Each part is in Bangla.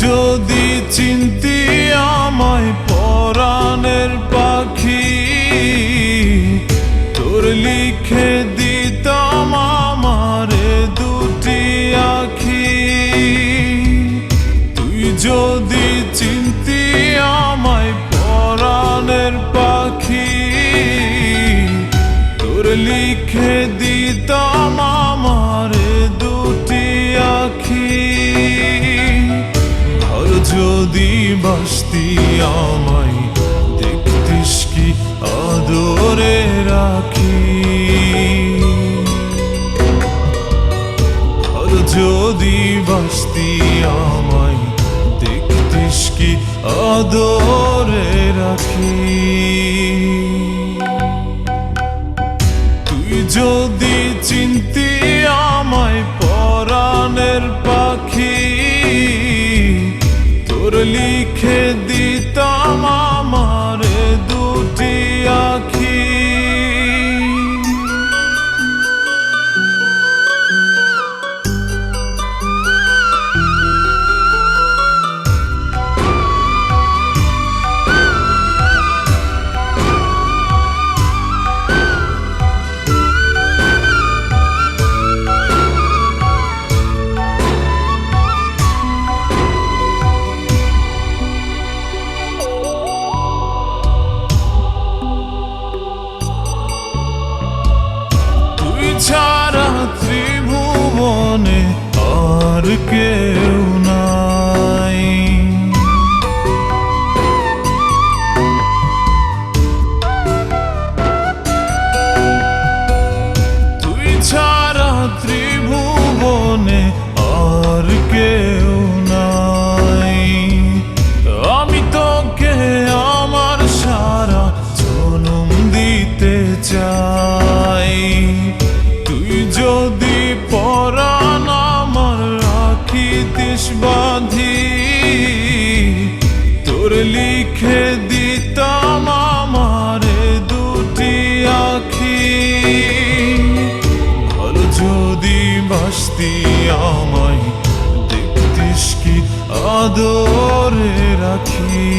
যদি চিনতি আমায় পরাণের পাখি, তোর লিখে দিতাম আমারে দুটি আখি। তুই যদি চিনতি আমায় পরাণের পাখি, তোর লিখে দিতাম আমারে দুটি আখি। যদি বাসতি আমায় দেখতিস কি আদরে রাখি। আর যদি বাসতি আমায় দেখতিস কি আদরে রাখি। তুই যদি চিনতি আমায় পরাণের পাখি, তোর লিখে দিতাম আমারে দুটি আখি। ছাড়া ত্রিভুবনে আর কেউ নাই। তুই ছাড়া ত্রিভুবনে আর কেউ নাই। আমি তোকে আমার সারা জনম দিতে চাই। যদি পরাণ আমার রাখিতিস বাঁধি, তোর লিখে দিতাম আমারে দুটি আখি। আর যদি বাসতি আমায় দেখতিস কি আদরে রাখি।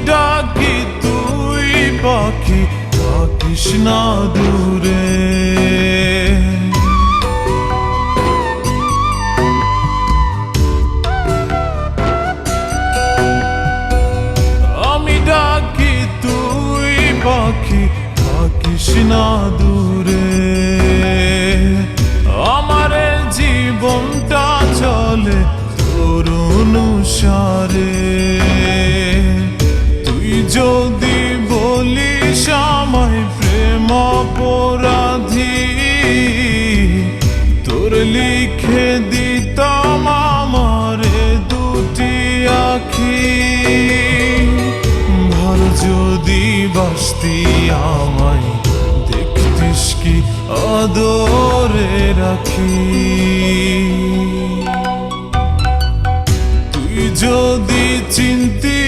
ডাকি তুই পাখি থাকিস না দূরে। আমি ডাকি তুই পাখি থাকিস না দূরে। আমার জীবনটা চলে তোর অনুসারে। যদি বলিস আমায় প্রেম অপরাধী, তোর লিখে দিতাম আমারে দুটি আখি। ভালো যদি বাসতি আমায় দেখতিস কি আদরে রাখি। তুই যদি চিনতি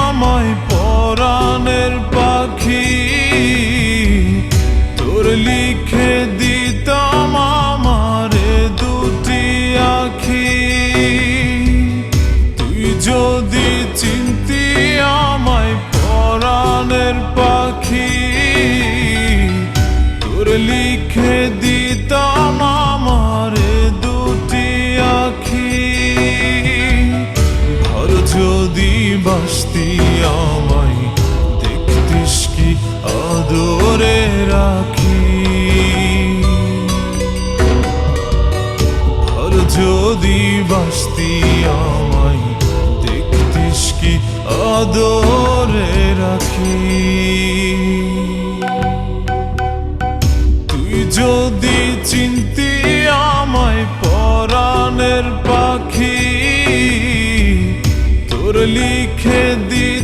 আমায় পরাণের পাখি, তোর লিখে দিতাম আমারে দুটি আখি। তুই যদি চিনতি আমায় পরাণের পাখি, তোর লিখে দিতাম আমারে দুটি আখি। আর যদি বাসতি আমায় দেখতিস কি আদরে রাখি। আর যদি বাসতি আমায় দেখতিস কি আদরে রাখি। তুই যদি চিনতি আমায় লিখে দি